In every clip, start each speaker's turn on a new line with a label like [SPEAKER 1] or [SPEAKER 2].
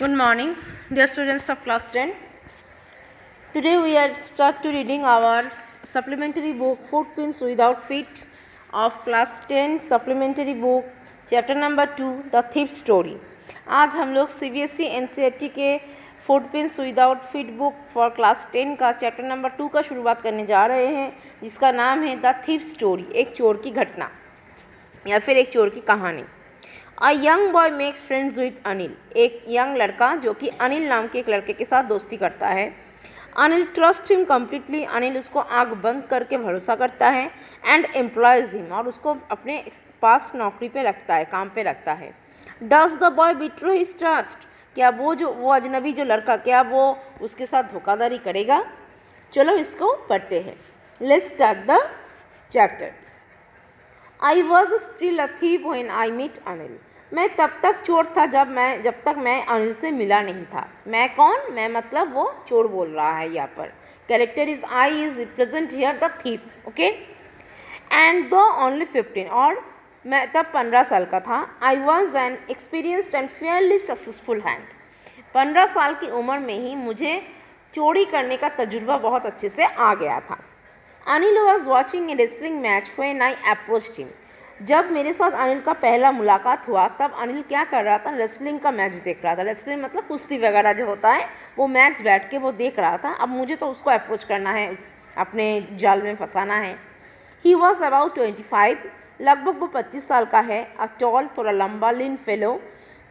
[SPEAKER 1] Good morning, dear students of class 10. Today we are start to reading our supplementary book Footprints Without Feet of class 10 supplementary book chapter number 2 The Thief Story. आज हम लोग CBSE NCERT के Footprints Without Feet book for class 10 का chapter number 2 का शुरुआत करने जा रहे हैं, जिसका नाम है द थीफ स्टोरी, एक चोर की घटना या फिर एक चोर की कहानी। A young boy makes friends with Anil, एक यंग लड़का जो कि अनिल नाम के एक लड़के के साथ दोस्ती करता है। Anil trust him completely, Anil उसको आंख बंद करके भरोसा करता है। एंड एम्प्लॉयज हिम, और उसको अपने पास नौकरी पे रखता है, काम पे रखता है। Does the boy betray his trust, क्या वो अजनबी जो लड़का, क्या वो उसके साथ धोखाधड़ी करेगा? चलो इसको पढ़ते हैं। Let's start the chapter. I was still a thief when I meet Anil, मैं तब तक चोर था जब तक मैं अनिल से मिला नहीं था। मैं कौन? मैं मतलब वो चोर बोल रहा है यहाँ पर। Character is I is represent here the thief, okay. And दो ओनली 15, और मैं तब 15 साल का था। I was an experienced and Fairlie successful hand, 15 साल की उम्र में ही मुझे चोरी करने का तजुर्बा बहुत अच्छे से आ गया था। Anil was watching A wrestling match when I approached him, जब मेरे साथ अनिल का पहला मुलाकात हुआ तब अनिल क्या कर रहा था? रेसलिंग का मैच देख रहा था। रेसलिंग मतलब कुश्ती वगैरह जो होता है, वो मैच बैठ के वो देख रहा था। अब मुझे तो उसको अप्रोच करना है, अपने जाल में फंसाना है। ही वॉज अबाउट 25, लगभग वो 25 साल का है। अ टॉल, थोड़ा लंबा, लीन फेलो,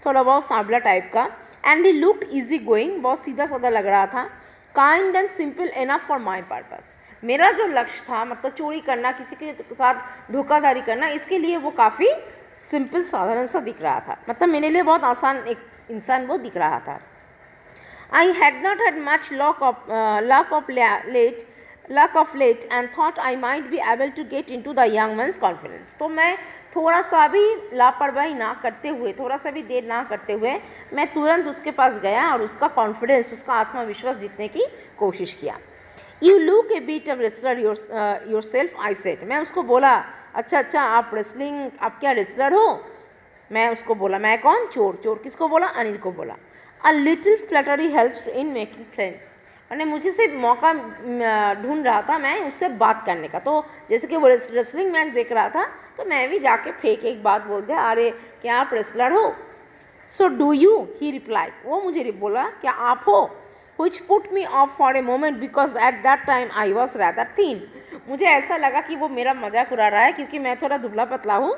[SPEAKER 1] थोड़ा बहुत सांवला टाइप का। And he looked easy going, बहुत सीधा साधा लग रहा था। Kind and simple enough for my purpose, मेरा जो लक्ष्य था, मतलब चोरी करना, किसी के साथ धोखाधड़ी करना, इसके लिए वो काफ़ी सिंपल साधारण सा दिख रहा था। मतलब मेरे लिए बहुत आसान एक इंसान वो दिख रहा था। I had not had much luck of late and thought I might be able to get into the young man's confidence. तो मैं थोड़ा सा भी लापरवाही ना करते हुए, थोड़ा सा भी देर ना करते हुए मैं तुरंत उसके पास गया और उसका कॉन्फिडेंस, उसका आत्मविश्वास जीतने की कोशिश किया। You look a bit of wrestler yourself, I said, मैं उसको बोला, अच्छा आप रेसलिंग, आप क्या रेसलर हो? मैं उसको बोला, मैं कौन? चोर। चोर किसको बोला? अनिल को बोला। A little flattery help in making friends, मैंने मुझे से मौका ढूंढ रहा था मैं उससे बात करने का। तो जैसे कि वो रेसलिंग मैच देख रहा था, तो मैं भी जाके फेंक एक बात बोल दिया, अरे क्या आप रेसलर हो? So do you, he reply, वो मुझे बोला, क्या आप हो? Which put me off for a moment because at that time I was rather thin. मुझे ऐसा लगा कि वो मेरा मजाक उड़ा रहा है, क्योंकि मैं थोड़ा दुबला पतला हूँ।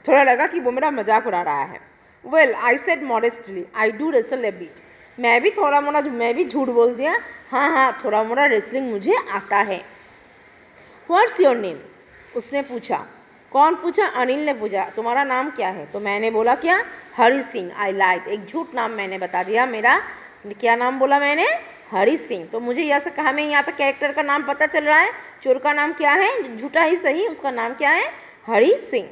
[SPEAKER 1] थोड़ा लगा कि वो मेरा मजाक उड़ा रहा है। Well, I said modestly, I do wrestle a bit. मैं भी झूठ बोल दिया, हाँ थोड़ा मोड़ा रेसलिंग मुझे आता है। What's your name? उसने पूछा। कौन पूछा? अनिल ने पूछा, तुम्हारा नाम क्या है? तो मैंने बोला, क्या? हरी सिंह। आई लाइक, एक झूठ नाम मैंने बता दिया। मेरा क्या नाम बोला मैंने? हरी सिंह। तो मुझे यह से कहा, मैं यहाँ पे कैरेक्टर का नाम पता चल रहा है, चोर का नाम क्या है? झूठा ही सही, उसका नाम क्या है? हरी सिंह।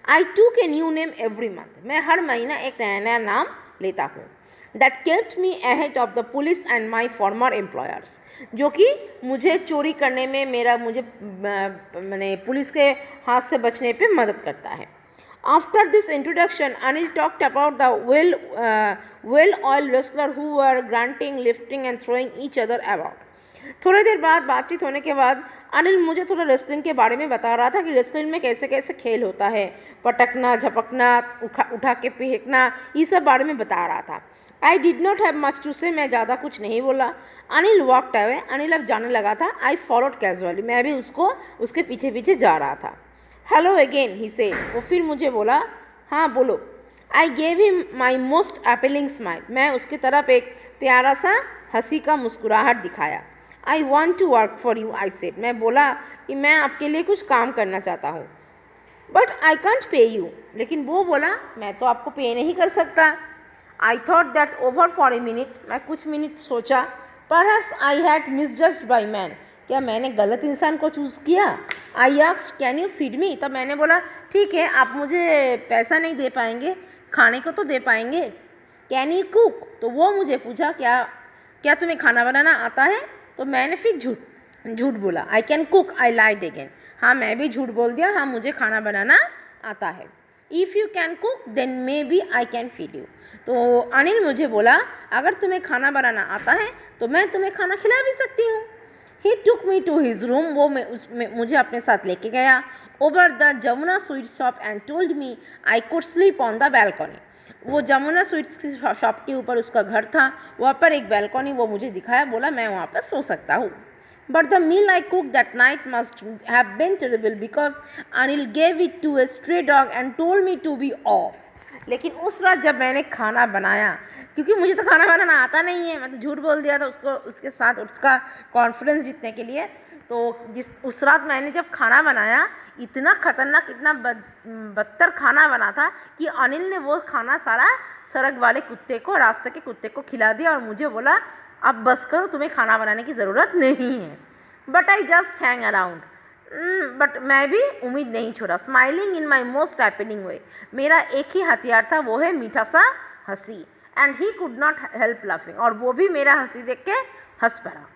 [SPEAKER 1] आई टूक a new name every month, मैं हर महीना एक नया नया नाम लेता हूँ। That kept me ahead of the police and my farmer employers, जो कि मुझे चोरी करने में मैंने पुलिस के हाथ से बचने पे मदद करता है। After this introduction, Anil talked about the well-oiled wrestler who were grunting, lifting and throwing each other about. थोड़ी देर बाद बातचीत होने के बाद अनिल मुझे थोड़ा रेसलिंग के बारे में बता रहा था कि रेसलिंग में कैसे कैसे खेल होता है, पटकना, झपकना, उठा के फेंकना, ये सब बारे में बता रहा था। I did not have much to say, मैं ज़्यादा कुछ नहीं बोला। अनिल वॉकड अवे, अनिल अब जाने लगा था। आई फॉलोड कैजुअली, मैं भी उसके पीछे पीछे जा रहा था। हेलो अगेन, ही से, वो फिर मुझे बोला, हाँ बोलो। I gave him my most appealing smile, मैं उसकी तरफ एक प्यारा सा हंसी का मुस्कुराहट दिखाया। I want to work for you, I said, मैं बोला कि मैं आपके लिए कुछ काम करना चाहता हूँ। But I can't pay you, लेकिन वो बोला, मैं तो आपको पे नहीं कर सकता। I thought that over for a minute, मैं कुछ मिनट सोचा। Perhaps I had misjudged by man, क्या मैंने गलत इंसान को चूज़ किया? I asked, can you feed me, तब मैंने बोला, ठीक है, आप मुझे पैसा नहीं दे पाएंगे, खाने को तो दे पाएंगे। कैन यू कुक, तो वो मुझे पूछा, क्या तुम्हें खाना बनाना आता है? तो मैंने फिर झूठ बोला। I can cook, I lied again, हाँ मैं भी झूठ बोल दिया, हाँ मुझे खाना बनाना आता है। If you can cook then maybe I can feed you. तो अनिल मुझे बोला अगर तुम्हें खाना बनाना आता है तो मैं तुम्हें खाना खिला भी सकती हूँ। ही टुक मी टू हिज रूम, वो मुझे अपने साथ लेके गया over the Jamuna sweet shop and told me I could sleep on the balcony. वो जमुना स्वीट्स की शॉप के ऊपर उसका घर था, वहाँ पर एक बैल्कनी वो मुझे दिखाया, बोला मैं वहाँ पर सो सकता हूँ। But the meal I cooked that night must have been terrible because Anil gave it to a stray dog and told me to be off. लेकिन उस रात जब मैंने खाना बनाया, क्योंकि मुझे तो खाना बनाना आता नहीं है, मैं तो झूठ बोल दिया था उसको, उसके साथ उसका कॉन्फिडेंस जीतने के लिए। तो उस रात मैंने जब खाना बनाया, इतना खतरनाक, इतना बदतर खाना बना था कि अनिल ने वो खाना सारा सड़क वाले कुत्ते को, रास्ते के कुत्ते को खिला दिया और मुझे बोला अब बस करो, तुम्हें खाना बनाने की ज़रूरत नहीं है। But I just hang around, but मैं भी उम्मीद नहीं छोड़ा। Smiling in my most happening way, मेरा एक ही हथियार था, वो है मीठा सा हंसी। And he could not help laughing, और वो भी मेरा हंसी देख के हंस पड़ा।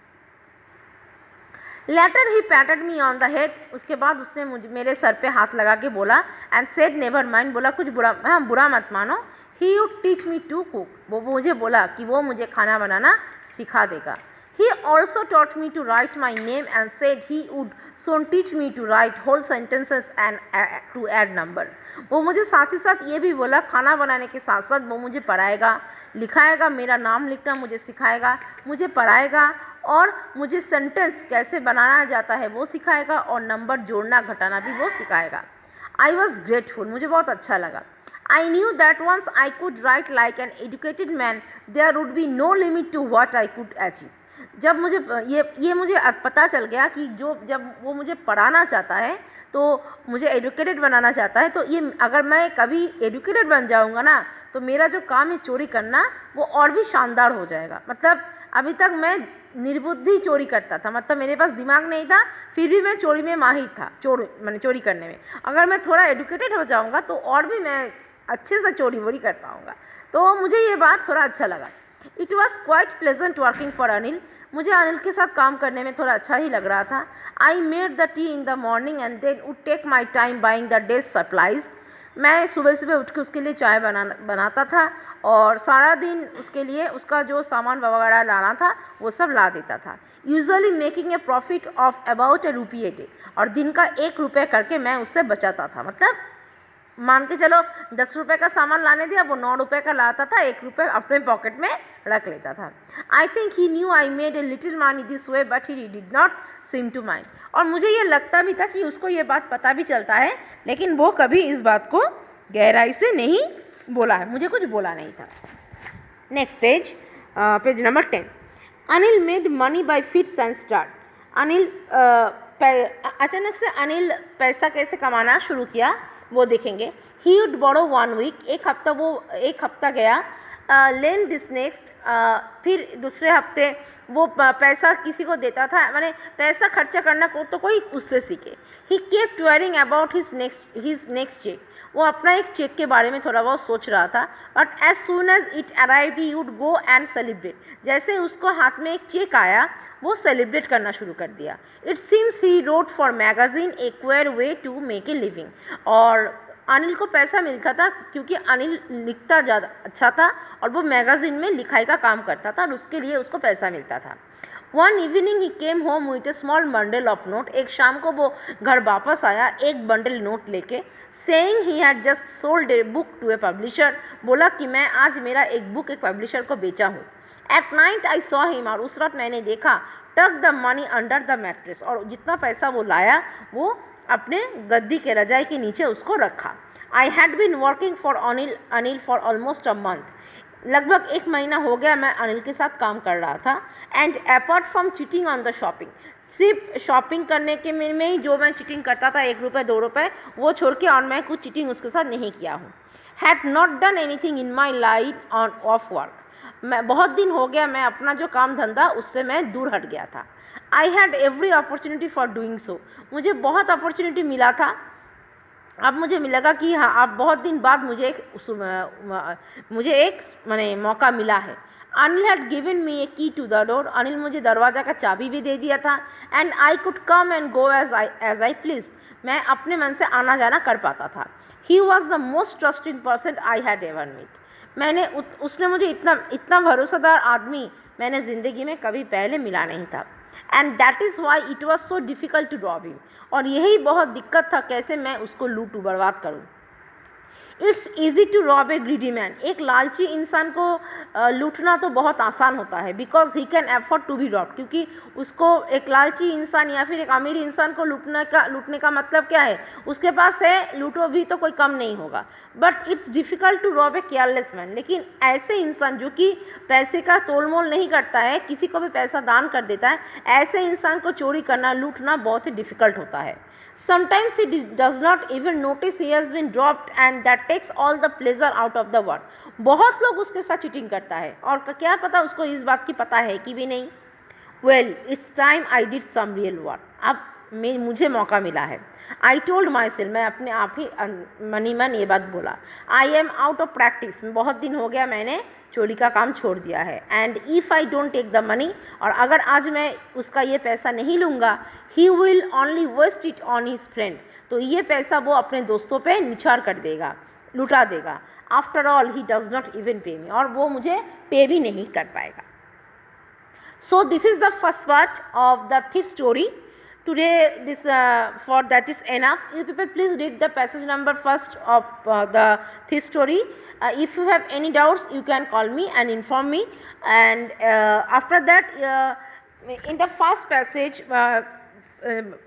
[SPEAKER 1] Later he patted me on the head, उसके बाद उसने मेरे सर पे हाथ लगा के बोला एंड सेड नेवर माइंड, बोला कुछ बुरा मत मानो। He would teach me to cook, वो मुझे बोला कि वो मुझे खाना बनाना सिखा देगा। He also taught me to write my name and said he would soon teach me to write whole sentences and to add numbers. वो मुझे साथ ही साथ ये भी बोला, खाना बनाने के साथ साथ वो मुझे पढ़ाएगा, लिखाएगा, मेरा नाम लिखना मुझे सिखाएगा, मुझे पढ़ाएगा और मुझे सेंटेंस कैसे बनाना जाता है वो सिखाएगा और नंबर जोड़ना घटाना भी वो सिखाएगा। I was grateful, मुझे बहुत अच्छा लगा। I knew that once I could write like an educated man, there would be no limit to what I could achieve. जब मुझे ये मुझे पता चल गया कि जब वो मुझे पढ़ाना चाहता है, तो मुझे एजुकेटेड बनाना चाहता है, तो ये अगर मैं कभी एजुकेटेड बन जाऊंगा ना, तो मेरा जो काम है चोरी करना, वो और भी शानदार हो जाएगा। मतलब अभी तक मैं निर्बुद्धि चोरी करता था, मतलब मेरे पास दिमाग नहीं था, फिर भी मैं चोरी में माहिर था, चोरी करने में। अगर मैं थोड़ा एजुकेटेड हो जाऊँगा तो और भी मैं अच्छे से चोरी वोरी कर पाऊँगा। तो मुझे ये बात थोड़ा अच्छा लगा। It was quite pleasant working for Anil, मुझे अनिल के साथ काम करने में थोड़ा अच्छा ही लग रहा था। I made the tea in the morning and then would take my time buying the day's supplies, मैं सुबह सुबह उठ के उसके लिए चाय बनाता था और सारा दिन उसके लिए उसका जो सामान वगैरह लाना था वो सब ला देता था। Usually making a profit of about A rupee a day, और दिन का 1 रुपये करके मैं उससे बचाता था। मतलब मान के चलो 10 रुपये का सामान लाने दिया, वो 9 रुपये का लाता था, 1 रुपये अपने पॉकेट में रख लेता था। I think he knew I made a little money this way but he did not seem to mind, और मुझे ये लगता भी था कि उसको ये बात पता भी चलता है, लेकिन वो कभी इस बात को गहराई से नहीं बोला है, मुझे कुछ बोला नहीं था। Next page, page number 10। Anil made money by fits and start, Anil अचानक से अनिल पैसा कैसे कमाना शुरू किया वो देखेंगे। ही वुड बोरो 1 वीक, एक हफ्ता गया, लेन दिस नेक्स्ट, फिर दूसरे हफ्ते वो पैसा किसी को देता था, माने पैसा खर्चा करना को तो कोई उससे सीखे। He kept worrying about his next cheque, वो अपना एक चेक के बारे में थोड़ा बहुत सोच रहा था। But as soon as it arrived he would go and celebrate, जैसे उसको हाथ में एक चेक आया वो सेलिब्रेट करना शुरू कर दिया। It seems he wrote for magazine a queer way to make a living, और अनिल को पैसा मिलता था क्योंकि अनिल लिखता ज़्यादा अच्छा था और वो मैगज़ीन में लिखाई का काम करता था और उसके लिए उसको पैसा मिलता था। One evening he came home with a small bundle of note, एक शाम को वो घर वापस आया एक बंडल नोट लेके। Saying he had just sold a book to a publisher, बोला कि मैं आज मेरा एक बुक एक पब्लिशर को बेचा हूँ। At night I saw him, और उस रात मैंने देखा, टक the money under the mattress, और जितना पैसा वो लाया वो अपने गद्दी के रजाई के नीचे उसको रखा। I had been working for Anil for almost a month, लगभग 1 महीना हो गया मैं अनिल के साथ काम कर रहा था। And apart from cheating on the shopping, सिर्फ शॉपिंग करने के में ही जो मैं चीटिंग करता था 1 रुपये 2 रुपये, वो छोड़ के और मैं कुछ चीटिंग उसके साथ नहीं किया हूँ। Had not done anything in my line on off work, मैं बहुत दिन हो गया मैं अपना जो काम धंधा उससे मैं दूर हट गया था। I had every opportunity for doing so, मुझे बहुत अपॉर्चुनिटी मिला था। अब मुझे मिलेगा कि हाँ, अब बहुत दिन बाद मुझे एक माने मौका मिला है। अनिल हैड गिवन मी ए की टू द डोर, अनिल मुझे दरवाज़ा का चाबी भी दे दिया था। And I could come and go as I please, मैं अपने मन से आना जाना कर पाता था। He was the most trusting person I had ever meet. उसने मुझे इतना भरोसेदार आदमी मैंने ज़िंदगी में कभी पहले मिला नहीं था। And that is why it was so difficult to rob him, और यही बहुत दिक्कत था कैसे मैं उसको लूटूँ, बर्बाद करूँ। It's easy to rob a greedy man, एक लालची इंसान को लूटना तो बहुत आसान होता है, because he can afford to be rob, क्योंकि उसको एक लालची इंसान या फिर एक अमीर इंसान को लूटने का मतलब क्या है, उसके पास है, लूटो भी तो कोई कम नहीं होगा। But it's difficult to rob a careless man, लेकिन ऐसे इंसान जो कि पैसे का तोल मोल नहीं करता है, किसी को भी पैसा दान कर देता है, ऐसे इंसान को चोरी करना, लूटना बहुत ही डिफ़िकल्ट होता है। Sometimes he does not even notice he has been dropped and that takes all the pleasure out of the world. बहुत लोग उसके साथ चीटिंग करता है और क्या पता उसको इस बात की पता है कि भी नहीं। Well, it's time I did some real work. अब मुझे मौका मिला है। I told myself, मैं अपने आप ही मन ये बात बोला। I am out of practice, बहुत दिन हो गया मैंने चोरी का काम छोड़ दिया है। And if I don't take the money, और अगर आज मैं उसका ये पैसा नहीं लूँगा, he will only waste it on his friend, तो ये पैसा वो अपने दोस्तों पे निछाड़ कर देगा, लुटा देगा। After all he does not even पे मी, और वो मुझे पे भी नहीं कर पाएगा। So this is the first part of the thief story. Today this for that is enough. You people please read the passage number first of the thief story. If you have any doubts, you can call me and inform me. And after that, in the first passage,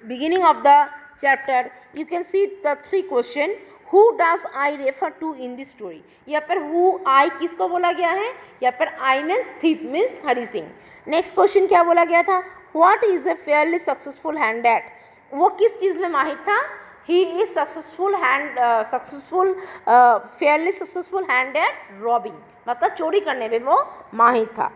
[SPEAKER 1] beginning of the chapter, you can see the 3 question. Who does I refer to in this story? यहाँ पर who I किसको बोला गया है? यहाँ पर I means thief means Hari Singh. Next question क्या बोला गया था? What is a fairly successful hand at? वो किस चीज़ में माहिर था? He is fairly successful hand at robbing, मतलब चोरी करने में वो माहिर था.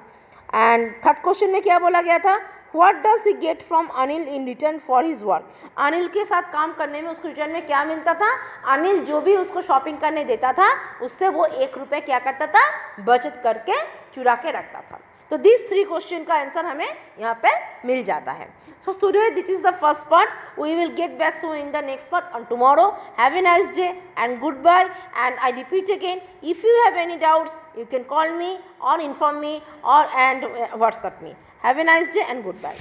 [SPEAKER 1] एंड थर्ड क्वेश्चन में क्या बोला गया था? What does he get from Anil in return for his work? Anil के साथ काम करने में उसको रिटर्न में क्या मिलता था? अनिल जो भी उसको शॉपिंग करने देता था, उससे वो 1 रुपये क्या करता था? बचत करके चुरा के रखता था. तो दिस 3 क्वेश्चन का आंसर हमें यहाँ पे मिल जाता है. So today this is the first part. We will get back so in the next part on tomorrow. Have a nice day and goodbye. And I repeat again, if you have any doubts you can call me or inform me or and WhatsApp me. Have a nice day and goodbye.